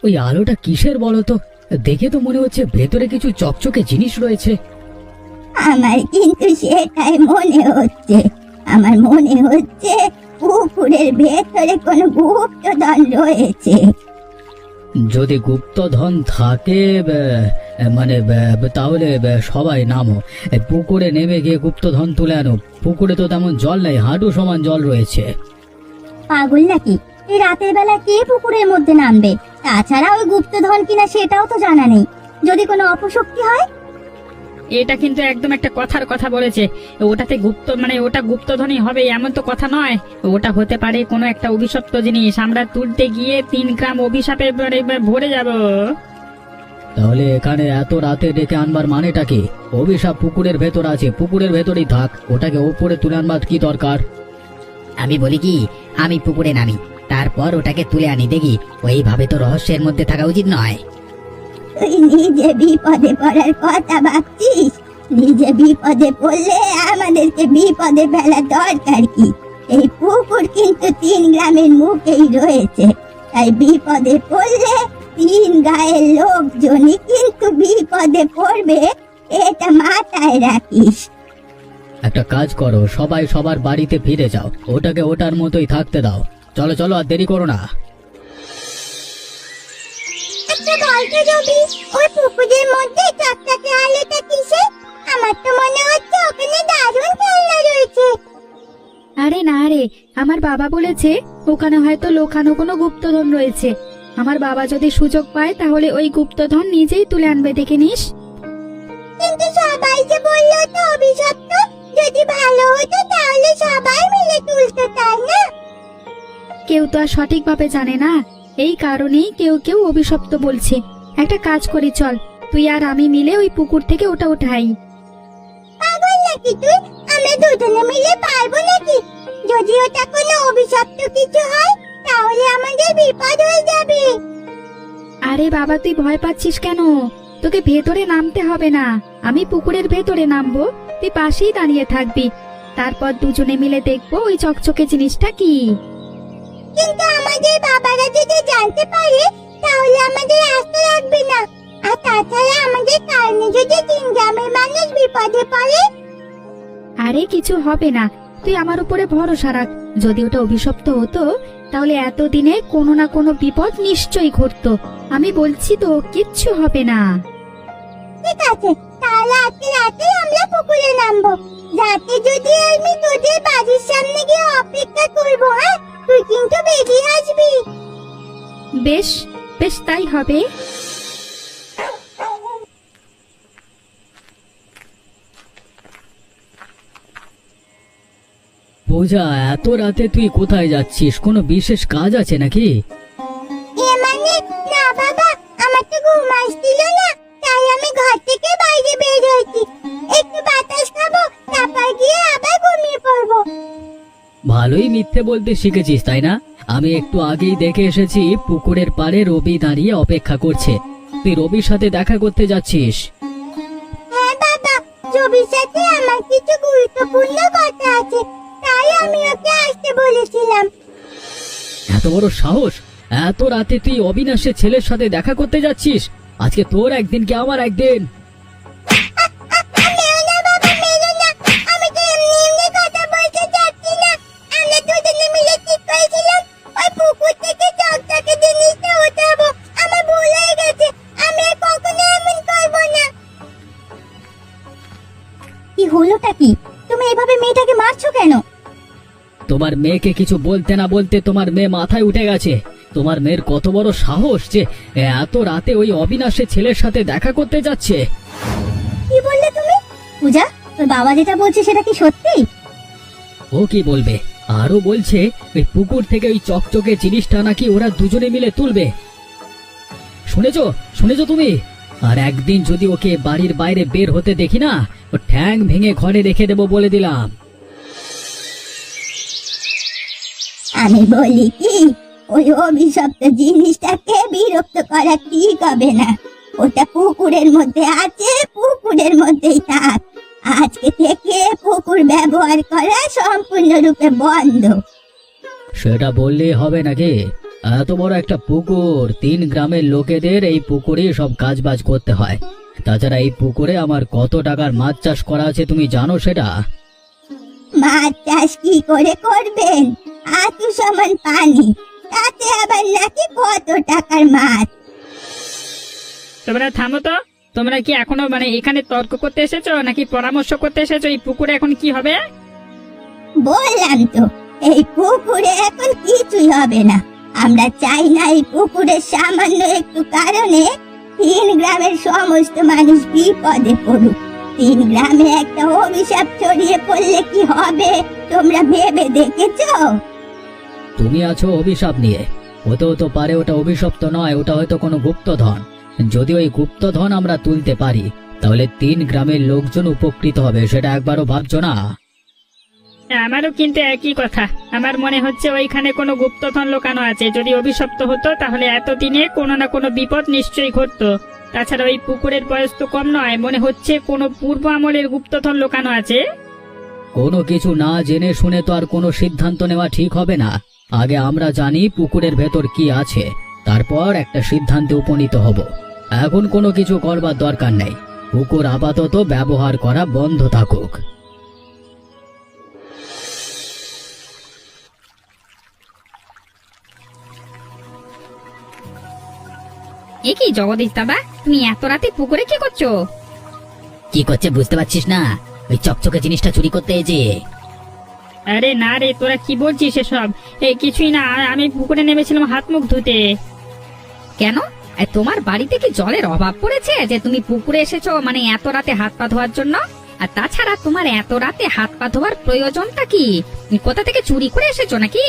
ওই আলোটা কিসের বলো তো? দেখে তো মনে হচ্ছে ভেতরে কিছু চকচকে জিনিস রয়েছে। আমার কিন্তু সেটাই মনে হচ্ছে। আমার মনে হচ্ছে পুকুরের ভেতরে কোনো গুপ্তধন রয়েছে। যদি গুপ্তধন থাকে মানে তাহলে সবাই নামো, পুকুরে নেমে গিয়ে গুপ্তধন তুলে আনো। পুকুরে তো তেমন জল নেই, হাঁটু সমান জল রয়েছে। পাগল নাকি? এই রাতের বেলা কে পুকুরের মধ্যে নামবে? তাছাড়া ওই গুপ্তধন কিনা সেটাও তো জানা নেই। যদি কোনো অপশক্তি হয়? এটা কিন্তু একদম একটা কথার কথা বলেছে। ওটাতে গুপ্ত মানে ওটা গুপ্তধনই হবে এমন তো কথা নয়। ওটা হতে পারে কোনো একটা অভিশপ্ত জিনিস। আমরা তুলতে গিয়ে 3 গ্রাম অভিশাপে ভরে যাব। তাহলে এখানে এত রাতে ডেকে আনবার মানেটা কি? অভিশাপ পুকুরের ভেতর আছে, পুকুরের ভেতরেই থাক। ওটাকে ওপরে তুলে আনবার কি দরকার? আমি বলি কি, আমি পুকুরে নামি, তারপর ওটাকে তুলে আনি। দেখি, ওইভাবে তো রহস্যের মধ্যে থাকা উচিত নয়। তুই নিজে বিপদে পড়ার কথা ভাবছিস? নিজে বিপদে পড়লে আমাদেরকে বিপদে ফেলার দরকার কি? এই পুকুর কিন্তু 3 গ্রামের মুখেই রয়েছে। তাই বিপদে পড়লে 3 গায়ের লোকজনই কিন্তু বিপদে পড়বে, এটা মাথায় রাখিস। একটা কাজ করো, সবাই সবার বাড়িতে ফিরে যাও। ওটাকে ওটার মতোই থাকতে দাও। চলো চলো, আর দেরি করো না। আচ্ছা বলতো রবি, ওই পুকুরের মধ্যে চকচকে আলোটা কিসে? আমার তো মনে হচ্ছে ওখানে দারুণ খেলনা রয়েছে। আরে না রে, আমার বাবা বলেছে ওখানে হয়তো লোকানো কোনো গুপ্তধন রয়েছে। আমার বাবা যদি সুযোগ পায় তাহলে ওই গুপ্তধন নিজেই তুলে আনবে, দেখে নিস। কিন্তু সবাই যে বললো তো অভিশপ্ত। যদি ভালো হতো তাহলে সবাই মিলে তুলতো, তাই না? কেউ তো আর সঠিকভাবে জানে না, এই কারণেই কেউ কেউ অভিশপ্ত বলছে। একটা কাজ করি, চল তুই আর আমি মিলে ওই পুকুর থেকে ওটা উঠাই। পাগল নাকি তুই? আমরা দুজনে মিলে পারবো নাকি? যদি ওটা কোনো অভিশপ্ত কিছু হয় তাহলে আমাদের বিপদ হয়ে যাবে। আরে বাবা, তুই ভয় পাচ্ছিস কেন? তোকে ভেতরে নামতে হবে না, আমি পুকুরের ভেতরে নামবো, তুই পাশেই দাঁড়িয়ে থাকবি। তারপর দুজনে মিলে দেখবো ওই চকচকে জিনিসটা কি। কিন্তু আমাদের বাবারা যদি জানতে পারে তাহলে আমাদের আস্ত রাখবে না। আর তাছাড়া আমাদের কারণে যদি 3 গ্রামের মানুষ বিপদে পড়ে। আরে কিছু হবে না, তুই আমার উপরে ভরসা রাখ। যদি ওটা অভিশপ্ত হতো তাহলে এতদিনে কোনো না কোনো বিপদ নিশ্চয়ই ঘটতো। আমি বলছি তো, কিচ্ছু হবে না। ঠিক আছে, তাহলে আজকে রাতে আমরা পুকুরে নামবো। রাতে যদি আমি তোদের বাড়ির সামনে গিয়ে অপেক্ষা করবো, হ্যাঁ? তুই কিন্তু বেরিয়ে আসবি। বেশ বেশ, তাই হবে। পূজা, এত রাতে তুই কোথায় যাচ্ছিস? কোনো বিশেষ কাজ আছে নাকি? এ মানে না বাবা, আমার তো ঘুম আসছিল না, তাই আমি ঘর থেকে বাইরে বের হয়েছি। একটু বাতাস খাবো, তারপর গিয়ে আবার ঘুমিয়ে পড়বো। ভালোই মিথ্যে বলতে শিখেছিস, তাই না? আমি একটু আগেই দেখে এসেছি পুকুরের পাড়ে রবি দাঁড়িয়ে অপেক্ষা করছে। তুই রবির সাথে দেখা করতে যাচ্ছিস? হ্যাঁ বাবা, রবির সাথে আমার কিছু গুরুত্বপূর্ণ কথা আছে, তাই আমি ওকে আসতে বলেছিলাম। এত বড় সাহস! এত রাতে তুই অবিনাশের ছেলের সাথে দেখা করতে যাচ্ছিস? আজকে তোর একদিন কি আমার একদিন। মেরো না বাবা, মেরো না। আমি তো এমনি এমনি কথা বলতে চাচ্ছি না। আমরা দুজনে মিলে ঠিক করেছিলাম ওই পুকুর থেকে চকচকে জিনিসটা উঠাবো। আমার ভুল হয়ে গেছে, আমি আর কখনো এমন করবো না। কি হলোটা কি? তুমি এভাবে মেয়েটাকে মারছো কেন? তোমার মেয়েকে কিছু বলতে না বলতে তোমার মেয়ে মাথায় উঠে গেছে। তোমার মেয়ের কত বড় সাহস যে এত রাতে ওই অবিনাশের ছেলের সাথে দেখা করতে যাচ্ছে। কি বললে তুমি? পূজা, তোর বাবা যেটা বলছে সেটা কি সত্যি? ও কি বলবে, আরো বলছে ওই পুকুর থেকে ওই চকচকে জিনিসটা নাকি ওরা দুজনে মিলে তুলবে। শুনেছো শুনেছো তুমি? আর একদিন যদি ওকে বাড়ির বাইরে বের হতে দেখি না, ও ঠ্যাং ভেঙে ঘরে রেখে দেবো বলে দিলাম। আমি বলি কি, ওই অভিশপ্ত জিনিসটাকে বিরক্ত করা ঠিক হবে না। ওটা পুকুরের মধ্যে আছে, পুকুরের মধ্যেই থাক। আজকে থেকে পুকুর ব্যবহার করা সম্পূর্ণরূপে বন্ধ। সেটা বললেই হবে নাকি? এত বড় একটা পুকুর, 3 গ্রামের লোকেদের এই পুকুরে সব কাজ বাজ করতে হয়। তাছাড়া এই পুকুরে আমার কত টাকার মাছ চাষ করা আছে তুমি জানো সেটা? মাছ চাষ কি করে করবেন? হাঁটু সমান পানি, তাতে আবার নাকি কত টাকার মাছ? তোমরা থামো তো। তোমরা কি এখনো মানে এখানে তর্ক করতে এসেছো নাকি পরামর্শ করতে এসেছো এই পুকুরে এখন কি হবে? বললাম তো, এই পুকুরে এখন কিছুই হবে না। আমরা চাই না এই পুকুরের সামান্য একটু কারণে 3 গ্রামের সমস্ত মানুষ বিপদে পড়ুক। 3 গ্রামে একটা অভিশাপ ছড়িয়ে পড়লে কি হবে তোমরা ভেবে দেখেছো? তুমি আছো অভিশাপ নিয়ে। হতেও তো পারে ওটা অভিশপ্ত নয়, ওটা হয়তো কোনো গুপ্তধন। যদি ওই গুপ্তধন আমরা তুলতে পারি তাহলে 3 গ্রামের লোকজন উপকৃত হবে, সেটা একবারও ভাবছো না? আমারও কিন্তু একই কথা। আমার মনে হচ্ছে ওইখানে কোনো গুপ্তধন লুকানো আছে। যদি অভিশপ্ত হতো তাহলে এতদিনে কোনো না কোনো বিপদ নিশ্চয়ই ঘটতো। তাছাড়া ওই পুকুরের বয়স তো কম নয়, মনে হচ্ছে কোনো পূর্ব আমলের গুপ্তধন লুকানো আছে। কোনো কিছু না জেনে শুনে তো আর কোনো সিদ্ধান্ত নেওয়া ঠিক হবে না। আগে আমরা জানি পুকুরের ভেতর কি আছে, তারপর একটা সিদ্ধান্তে উপনীত হব। এখন কোনো কিছু করবার দরকার নেই। পুকুর আপাতত ব্যবহার করা বন্ধ থাকুক। এ কি জগদীশ দাদা, তুমি এত রাতে পুকুরে কি করছো? কি করছে বুঝতে পারছিস না? ওই চকচকে জিনিসটা চুরি করতে এসে। আরে না রে, তোরা কি বলছিস এসব? কিছুই না, আমি পুকুরে নেমেছিলাম হাত মুখ ধুতে। কেন, তোমার বাড়িতে কি জলের অভাব পড়েছে যে তুমি পুকুরে এসেছো মানে এত রাতে হাত পা ধোয়ার জন্য? আর তাছাড়া তোমার এত রাতে হাত পা ধোয়ার প্রয়োজনটা কি? কোথা থেকে চুরি করে এসেছো নাকি?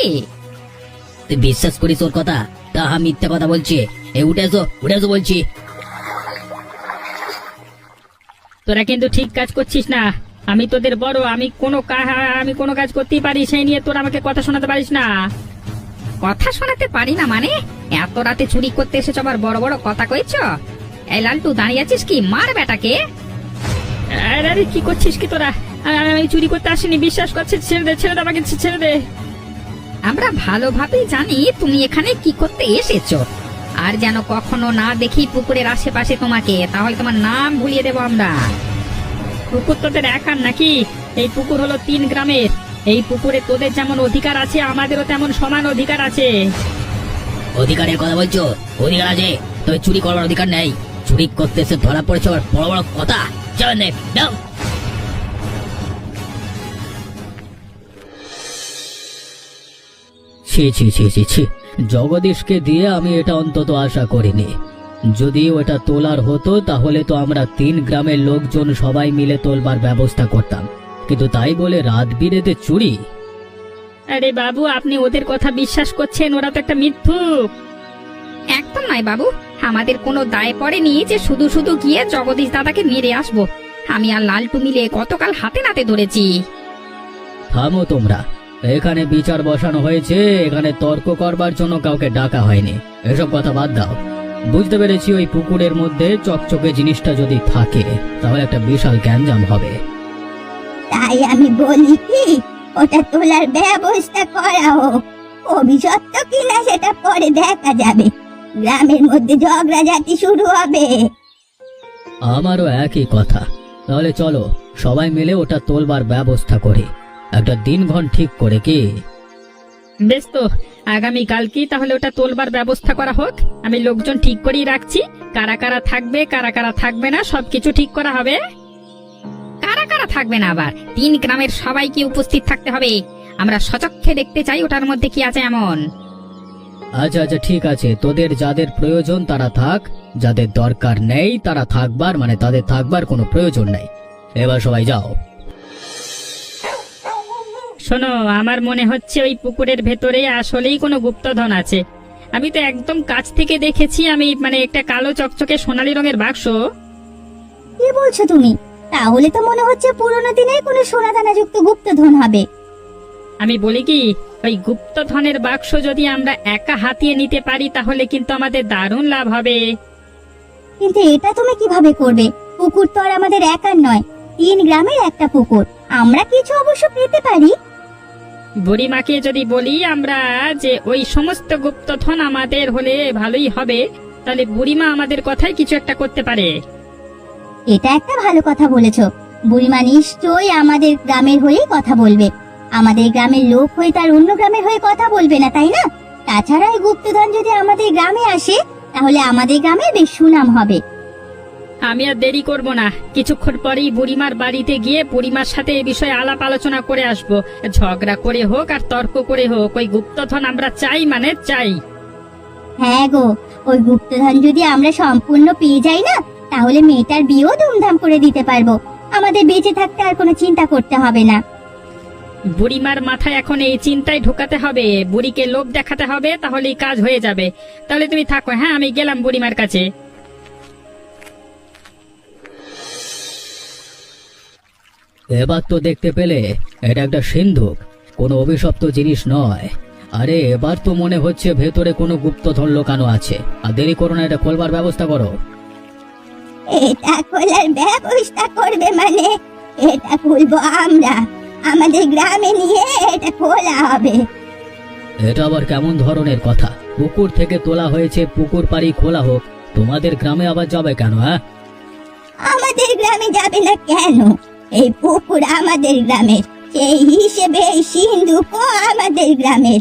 তুই বিশ্বাস করিস ওর কথা? তা মিথ্যা কথা বলছি। উঠে এসো বলছি। তোরা কিন্তু ঠিক কাজ করছিস না। আমি তোদের বড়, আমি কোনো কাজ করতেই পারি, সেই নিয়ে তোরা আমাকে কথা শোনাতে পারিস না। কথা শোনাতে পারি না মানে? এত রাতে চুরি করতে এসেছ আবার বড় বড় কথা কইছ? এই লালটু দাঁড়িয়ে আছিস কি? মার বেটাকে। আরে কি করছিস কি তোরা? আমি চুরি করতে আসিনি, বিশ্বাস করছিস? ছেড়ে দে আমাকে, ছেড়ে দে। আমরা ভালোভাবেই জানি তুমি এখানে কি করতে এসেছো। আর যেন কখনো না দেখি পুকুরের আশেপাশে তোমাকে, তাহলে তোমার নাম ভুলিয়ে দেবো আমরা। পুকুর তোদের একার নাকি? এই পুকুর হলো 3 গ্রামের। এই পুকুরে তোদের যেমন অধিকার আছে আমাদেরও তেমন সমান অধিকার আছে। অধিকারের কথা বলছো? অধিকার আছে, তবে চুরি করবার অধিকার নেই। চুরি করতে এসে ধরা পড়েছে আবার বড় বড় কথা। চল নে, নাও। ছি ছি ছি ছি ছি, জগদীশকে দিয়ে আমি এটা অন্তত আশা করিনি। যদি ওটা তোলার হতো তাহলে তো আমরা 3 গ্রামের লোকজন সবাই মিলে তোলবার ব্যবস্থা করতাম, কিন্তু তাই বলে রাত বিরেতে চুরি? আরে বাবু, আপনি ওদের কথা বিশ্বাস করছেন? ওরা তো একটা মিথ্যুক। একদম নয় বাবু, আমাদের কোনো দায় পড়েনি যে শুধু শুধু গিয়ে জগদীশ দাদাকে মেরে আসবো। আমি আর লালটু মিলে গতকাল হাতে নাতে ধরেছি। থামো তোমরা। এখানে বিচার বসানো হয়েছে, এখানে তর্ক করবার জন্য কাউকে ডাকা হয়নি। এসব কথা বাদ দাও। বুঝতে পেরেছি ওই পুকুরের মধ্যে চকচকে জিনিসটা যদি থাকে তাহলে একটা বিশাল গ্যাঞ্জাম হবে। তাই আমি বলি কি, ওটা তোলার ব্যবস্থা করা হোক। অভিশপ্ত কিনা সেটা পরে দেখা যাবে। গ্রামের মধ্যে ঝগড়াঝাটি শুরু হবে। আমারও একই কথা। তাহলে চলো সবাই মিলে ওটা তোলবার ব্যবস্থা করি, একটা দিনক্ষণ ঠিক করে। কি বেশ, তো আগামী কালকে তাহলে ওটা তোলবার ব্যবস্থা করা হোক। আমি লোকজন ঠিক করেই রাখছি, কারা কারা থাকবে কারা কারা থাকবে না সবকিছু ঠিক করা হবে। কারা কারা থাকবে না আবার? 3 গ্রামের সবাইকে উপস্থিত থাকতে হবে। আমরা সচক্ষে দেখতে চাই ওটার মধ্যে কি আছে এমন। আচ্ছা আচ্ছা ঠিক আছে, তোদের যাদের প্রয়োজন তারা থাক, যাদের দরকার নেই তারা থাকবার মানে তাদের থাকবার কোনো প্রয়োজন নেই। এবার সবাই যাও। শোনো, আমার মনে হচ্ছে ওই পুকুরের ভেতরে আসলেই কোনো গুপ্তধন আছে। আমি তো একদম কাছ থেকে দেখেছি, আমি মানে একটা কালো চকচকে সোনালী রঙের বাক্স। কি বলছো তুমি? তাহলে তো মনে হচ্ছে পুরোনো দিনের কোনো সোনাদানা যুক্ত গুপ্তধন হবে। আমি বলি কি, ওই গুপ্তধনের বাক্স যদি আমরা একা হাতিয়ে নিতে পারি তাহলে কিন্তু আমাদের দারুণ লাভ হবে। কিন্তু এটা তুমি কিভাবে করবে? পুকুর তো আর আমাদের একার নয়, 3 গ্রামের একটা পুকুর। আমরা কিছু অবশ্য পেতে পারি। বুড়িমাকে যদি বলি আমরা যে ওই সমস্ত গুপ্তধন আমাদের হলে ভালোই হবে, তাহলে বুড়িমা আমাদের কথায় কিছু একটা করতে পারে। এটা একটা ভালো কথা বলেছো। বুড়িমা নিশ্চয়ই আমাদের গ্রামের হয়েই কথা বলবে। আমাদের গ্রামের লোক হয়ে তার অন্য গ্রামের হয়ে কথা বলবে না, তাই না? তাছাড়া এই গুপ্তধন যদি আমাদের গ্রামে আসে, তাহলে আমাদের গ্রামে বেশ সুনাম হবে। আমি আর দেরি করব না, কিছুক্ষণ পরেই বুড়িমার বাড়িতে গিয়ে বুড়িমার সাথে এই বিষয়ে আলাপ আলোচনা করে আসব। ঝগড়া করে হোক আর তর্ক করে হোক, ওই গুপ্তধন আমরা চাই মানে চাই। হ্যাঁ গো, ওই গুপ্তধন যদি আমরা সম্পূর্ণ পেয়ে যাই না, তাহলে মেয়েটার বিয়েও ধুমধাম করে দিতে পারবো। আমাদের বেঁচে থাকতে আর কোনো চিন্তা করতে হবে না। বুড়িমার মাথায় এখন এই চিন্তায় ঢোকাতে হবে, বুড়িকে লোভ দেখাতে হবে, তাহলেই কাজ হয়ে যাবে। তাহলে তুমি থাকো, হ্যাঁ আমি গেলাম বুড়িমার কাছে। এবার তো দেখতে পেলে এটা একটা সিন্ধুক, কোনো অভিশপ্ত জিনিস নয়। আরে এবার তো মনে হচ্ছে ভেতরে কোনো গুপ্তধন লুকানো আছে। আর দেরি করো না, এটা খোলবার ব্যবস্থা করো। এটা খোলার ব্যবস্থা করবে মানে? এটা খুলবো আমরা, আমাদের গ্রামে নিয়ে এটা খোলা হবে। এটা আবার কেমন ধরনের কথা? পুকুর থেকে তোলা হয়েছে, পুকুর পাড়ি খোলা হোক, তোমাদের গ্রামে আবার যাবে কেন? হ্যাঁ, আমাদের গ্রামে যাবে না কেন? এই পুকুর আমাদের গ্রামের, সেই হিসেবে এই সিন্ধুকও আমাদের গ্রামের।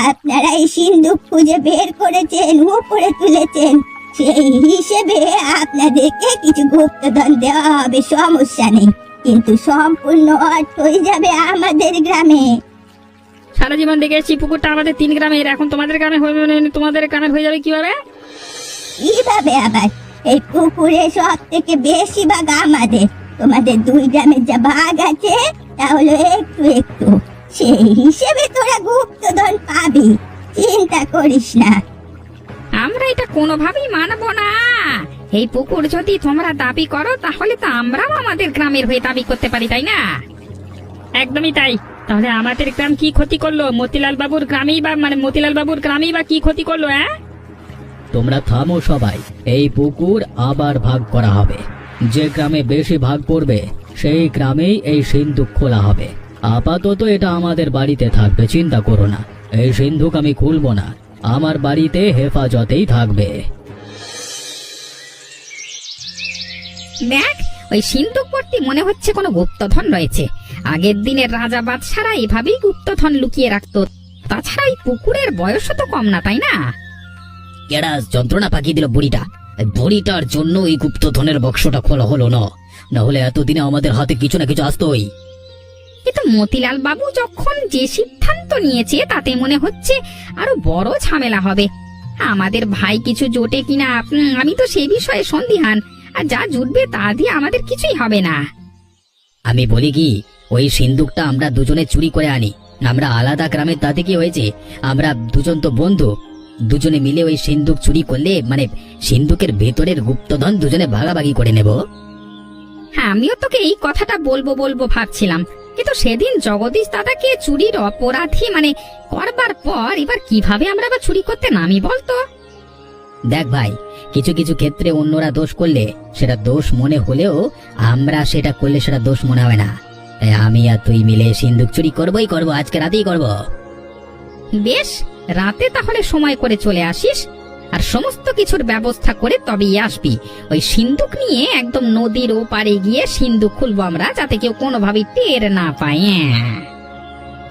আপনারা এই সিন্ধুক খুঁজে বের করেছেন, উপরে তুলেছেন, সেই হিসেবে আপনাদেরকে কিছু গুপ্তধন দেওয়া হবে, সমস্যা নেই। কিন্তু সম্পূর্ণ অর্থই যাবে আমাদের গ্রামে। সারা জীবন দেখে এসেছি পুকুরটা আমাদের 3 গ্রামের, এখন তোমাদের গ্রামে হয়ে তোমাদের গ্রামের হয়ে যাবে কিভাবে? কিভাবে আবার? এই পুকুরে সব থেকে বেশি ভাগ আমাদের। তোমাদের 2 গ্রামের যা ভাগ আছে তা হলো একটু একটু। সেই হিসেবে তোরা গুপ্তধন পাবি, চিন্তা করিস না। আমরা এটা কোনোভাবেই মানবো না। এই পুকুর যদি তোমরা দাবি করো, তাহলে তো আমরাও আমাদের গ্রামের হয়ে দাবি করতে পারি, তাই না? একদমই তাই। তাহলে আমাদের গ্রাম কি ক্ষতি করলো? মতিলাল বাবুর গ্রামেই বা কি ক্ষতি করলো? হ্যাঁ, তোমরা থামো সবাই। এই পুকুর আবার ভাগ করা হবে। যে গ্রামে বেশি ভাগ পড়বে সেই গ্রামেই এই সিন্ধুক খোলা হবে। আপাতত এটা আমাদের বাড়িতে থাকবে, চিন্তা করো না। এই সিন্ধুক আমি খুলবো না, আমার বাড়িতে হেফাজতেই থাকবে। দেখ, ওই সিন্ধুক ভর্তি মনে হচ্ছে কোনো গুপ্তধন রয়েছে। আগের দিনের রাজা বাদশারা এভাবেই গুপ্তধন লুকিয়ে রাখতো। তাছাড়া এই পুকুরের বয়সও তো কম না, তাই না? কেডা যন্ত্রণা পাকিয়ে দিল বুড়িটা? বুড়িটার জন্য এই গুপ্তধনের বক্সটা খোলা হলো না, না হলে এতদিনে আমাদের হাতে কিছু না কিছু আসতোই। কিন্তু মতিলাল বাবু যখন যে সিদ্ধান্ত নিয়েছে, তাতে মনে হচ্ছে আরো বড় ঝামেলা হবে। আমাদের ভাই কিছু জোটে কিনা আমি তো সেই বিষয়ে সন্দিহান। আর যা জুটবে তা দিয়ে আমাদের কিছুই হবে না। আমি বলি কি, ওই সিন্দুকটা আমরা দুজনে চুরি করে আনি। আমরা আলাদা গ্রামে, তাতে কি হয়েছে? আমরা দুজন তো বন্ধু, দুজনে মিলে ওই সিন্দুক চুরি করলে মানে সিন্দুকের ভেতরের গুপ্তধন দুজনে ভাগাভাগি করে নেব। হ্যাঁ, আমিও তোকে এই কথাটা বলবো ভাবছিলাম, কিন্তু সেদিন জগদীশ দাদাকে চুরির অপরাধী করবার পর এবার কিভাবে আমরা আবার চুরি করতে নামি বলতো? দেখ ভাই, কিছু কিছু ক্ষেত্রে অন্যরা দোষ করলে সেটা দোষ মনে হলেও আমরা সেটা করলে সেটা দোষ মনে হবে না। তাই আমি আর তুই মিলে সিন্দুক চুরি করবই করবো, আজকে রাতেই করব। বেশ, রাতে তাহলে সময় করে চলে আসিস, আর সমস্ত কিছুর ব্যবস্থা করে তবেই আসবি। ওই সিন্দুক নিয়ে একদম নদীর ওপারে গিয়ে সিন্দুক খুলবো আমরা, যাতে কেউ কোনোভাবেই টের না পায়।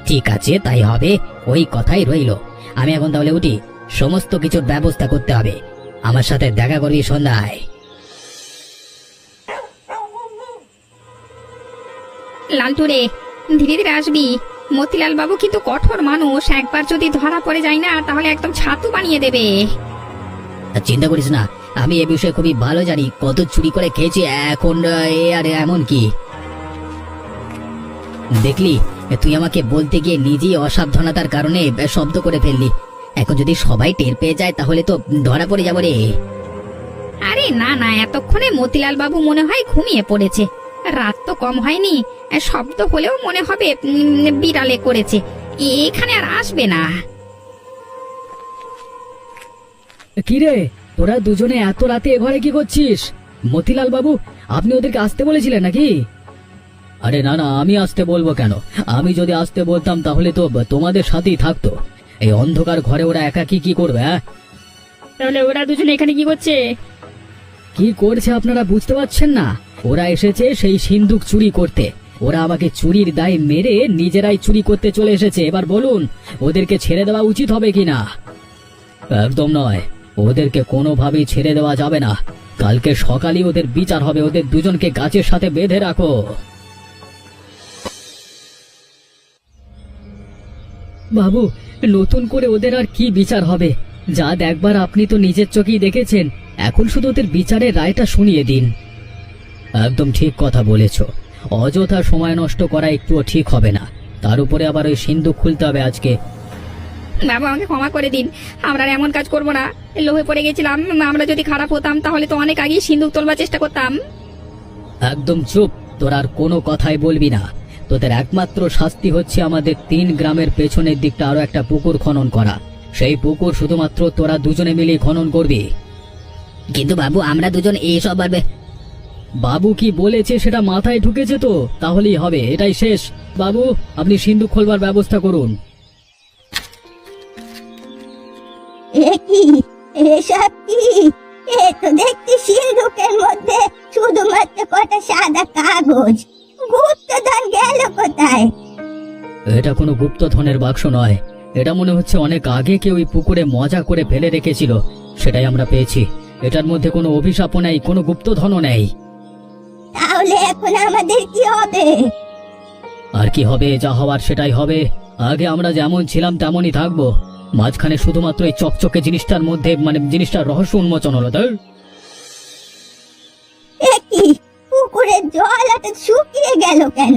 ঠিক আছে, তাই হবে, ওই কথাই রইল। আমি এখন তাহলে উঠি, সমস্ত কিছুর ব্যবস্থা করতে হবে। আমার সাথে দেখা করবি সন্ধ্যায়। লালটু রে, ধীরে ধীরে আসবি। মতিলাল বাবু কিন্তু কঠোর মানুষ, একবার যদি ধরা পড়ে যায় না, তাহলে একদম ছাতু বানিয়ে দেবে। চিন্তা করিস না, আমি এ বিষয়ে খুবই ভালো জানি, কত চুরি করে খেয়েছি। এখন আরে এমন কি দেখলি, তুই আমাকে বলতে গিয়ে নিজেই অসাবধানতার কারণে শব্দ করে ফেললি। এখন যদি সবাই টের পেয়ে যায় তাহলে তো ধরা পড়ে যাবো রে। আরে না না, এতক্ষণে মতিলাল বাবু মনে হয় ঘুমিয়ে পড়েছে। রাত তো কম হয়নি, শব্দ হলেও মনে হবে বিড়ালে করেছে। এখানে আর আসবে না। কিরে, তোরা দুজনে এত রাতে এ ঘরে কি করছিস? মতিলাল বাবু, আপনি ওদেরকে আসতে বলেছিলেন নাকি? আরে না না, আমি আসতে বলবো কেন? আমি যদি আসতে বলতাম তাহলে তো তোমাদের সাথেই থাকতো। এই অন্ধকার ঘরে ওরা একাকী কি করবে? হ্যাঁ, তাহলে ওরা দুজনে এখানে কি করছে? কি করছে আপনারা বুঝতে পারছেন না? ওরা এসেছে সেই সিন্দুক চুরি করতে। ওরা আমাকে চুরির দায় মেরে নিজেরাই চুরি করতে চলে এসেছে। এবার বলুন, ওদেরকে ছেড়ে দেওয়া উচিত হবে কিনা? একদম নয়, ওদেরকে কোনোভাবেই ছেড়ে দেওয়া যাবে না। কালকে সকালেই ওদের বিচার হবে। ওদের দুজনকে গাছের সাথে বেঁধে রাখো। বাবু, নতুন করে ওদের আর কি বিচার হবে? যা দেখবার আপনি তো নিজের চোখেই দেখেছেন। এখন শুধু ওদের বিচারের রায়টা শুনিয়ে দিন। একদম ঠিক কথা বলেছ। অযথা সময় নষ্ট করা একটুও ঠিক হবে না। তার উপরে আবার ওই সিন্দুক খুলতে হবে আজকে। বাবা, আমাকে ক্ষমা করে দিন। আমরা আর এমন কাজ করব না। লোভে পড়ে গেছিলাম। আমরা যদি খারাপ হতাম তাহলে তো অনেক আগেই সিন্দুক তোলবার চেষ্টা করতাম। একদম চুপ, তোর আর কোনো কথাই বলবি না। তোদের একমাত্র শাস্তি হচ্ছে আমাদের 3 গ্রামের পেছনের দিকটা আরো একটা পুকুর খনন করা। সেই পুকুর শুধুমাত্র তোরা দুজনে মিলে খনন করবি। কিন্তু বাবু, আমরা দুজন এইসব পারবে। বাবু কি বলেছে সেটা মাথায় ঢুকেছে তো? তাহলেই হবে, এটাই শেষ। বাবু, আপনি সিন্দুক খোলবার ব্যবস্থা করুন। এ কি? এসব কি? এ তো দেখছি সিন্ধুকের মধ্যে শুধুমাত্র কটা সাদা কাগজ। গুপ্তধন গেল কোথায়? এটা কোনো গুপ্তধনের বাক্স নয়। এটা মনে হচ্ছে অনেক আগে কেউ ওই পুকুরে মজা করে ফেলে রেখেছিল, সেটাই আমরা পেয়েছি। এটার মধ্যে কোনো অভিশাপও নেই, কোনো গুপ্তধনও নেই। তাহলে এখন আমাদের কি হবে? আর কি হবে? যা হওয়ার সেটাই হবে। আগে আমরা যেমন ছিলাম তেমনই থাকবো। মাঝখানে শুধুমাত্র এই চকচকে জিনিসটার মধ্যে জিনিসটার রহস্য উন্মোচন হলো। তাই এ কি? পুকুরের জল এত শুকিয়ে গেল কেন?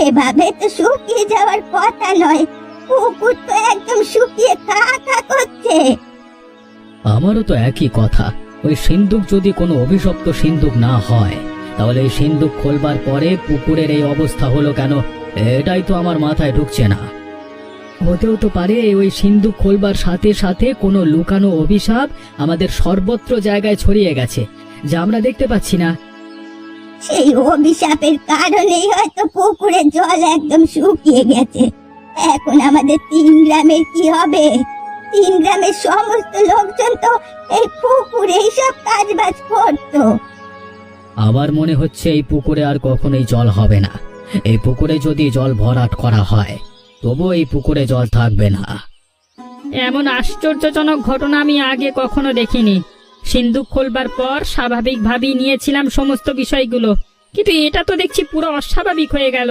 এভাবে তো শুকিয়ে যাওয়ার কথা নয়। পুকুর তো একদম শুকিয়ে খা করছে। আমারও তো একই কথা। ওই সিন্দুক যদি কোনো অভিশপ্ত সিন্দুক না হয়, তাহলে এই সিন্দুক খোলবার পরে পুকুরের এই অবস্থা হলো কেন? এটাই তো আমার মাথায় ঢুকছে না। হতেও তো পারে ওই সিন্দুক খোলবার সাথে সাথে কোনো লুকানো অভিশাপ আমাদের সর্বত্র জায়গায় ছড়িয়ে গেছে, যা আমরা দেখতে পাচ্ছি না। সেই অভিশাপের কারণেই হয়তো পুকুরের জল একদম শুকিয়ে গেছে। এখন আমাদের 3 গ্রামের কি হবে? 3 গ্রামের সমস্ত লোকজন তো এই পুকুরে সব কাজ বাজ করতো। আবার মনে হচ্ছে এই পুকুরে আর কখনোই জল হবে না। এই পুকুরে যদি জল ভরাট করা হয়, তবু এই পুকুরে জল থাকবে না। এমন আশ্চর্যজনক ঘটনা আমি আগে কখনো দেখিনি। সিন্দুক খোলবার পর স্বাভাবিকভাবেই নিয়েছিলাম সমস্ত বিষয়গুলো, কিন্তু এটা তো দেখছি পুরো অস্বাভাবিক হয়ে গেল।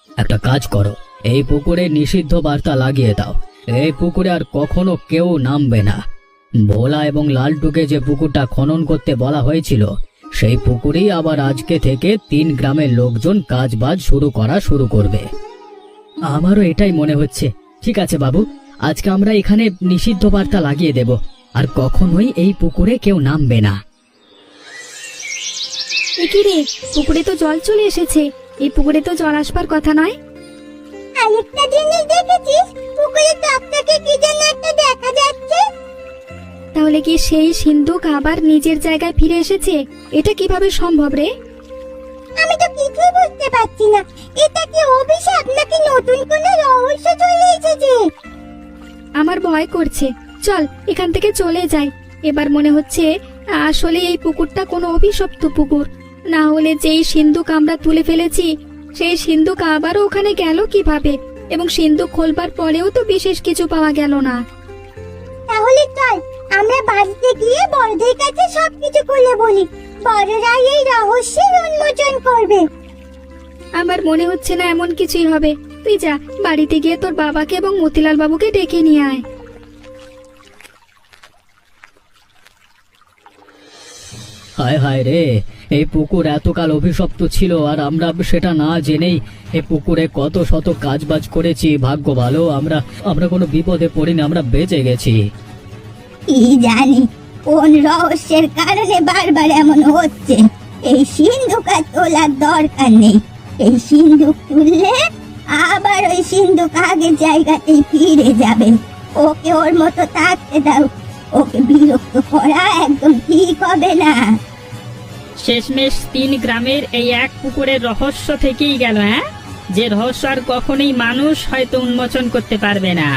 একটা কাজ করো, এই পুকুরে নিষিদ্ধ বার্তা লাগিয়ে দাও। এই পুকুরে আর কখনো কেউ নামবে না। ভোলা এবং লালটুকে যে পুকুরটা খনন করতে বলা হয়েছিল, সেই পুকুরেই আবার আজকে থেকে 3 গ্রামের লোকজন কাজবাজ শুরু করবে। আমারও এটাই মনে হচ্ছে। ঠিক আছে বাবু, আজকে আমরা এখানে নিষিদ্ধ বার্তা লাগিয়ে দেব, আর কখনোই এই পুকুরে কেউ নামবে না। কি রে, পুকুরে তো জল চলে এসেছে। এই পুকুরে তো জল আসবার কথা নয়। আরেকটা জিনিস দেখেছিস? পুকুরে টকটকে কি যেন একটা দেখা যাচ্ছে। তাহলে কি সেই সিন্ধুক আবার নিজের জায়গায় ফিরে এসেছে? এটা কিভাবে সম্ভব রে? আমি তো কিছুই বুঝতে পারছি না। এটা কি অভিশাপ নাকি নতুন কোনো রহস্য চলে এসেছে? আমার ভয় করছে। চল এখান থেকে চলে যাই। এবার মনে হচ্ছে আসলে এই পুকুরটা কোনো অভিশপ্ত পুকুর। না হলে যেই সিন্ধুক আমরা তুলে ফেলেছি, সেই সিন্ধুক আবারও ওখানে গেল কিভাবে? এবং সিন্ধুক খোলবার পরেও তো বিশেষ কিছু পাওয়া গেল না। তাহলে চল আমরা বাড়িতে গিয়ে বড়দের কাছে সবকিছু খুলে বলি। বড়রা এই রহস্যের উন্মোচন করবে। আমার মনে হচ্ছে না এমন কিছুই হবে। তুই যা, বাড়িতে গিয়ে তোর বাবাকে এবং মতিলাল বাবুকে ডেকে নিয়ে আয়। হায় হায় রে, এই পুকুর এতকাল অভিশপ্ত ছিল আর আমরা সেটা না জেনেই এই পুকুরে কত শত কাজবাজ করেছি। ভাগ্য ভালো, আমরা কোনো বিপদে পড়িনি, আমরা বেঁচে গেছি। কি জানি কোন রহস্যের কারণে বারবার এমন হচ্ছে। এই সিন্ধুক আর তোলার দরকার নেই। এই সিন্ধুক তুললে আবার ওই সিন্ধুক আগের জায়গাতেই ফিরে যাবে। ওকে ওর মতো থাকতে দাও। ওকে বিরক্ত করা একদম ঠিক হবে না। শেষমেশ 3 গ্রামের এই এক পুকুরের রহস্য থেকেই গেল, হ্যাঁ? যে রহস্য আর কখনোই মানুষ হয়তো উন্মোচন করতে পারবে না।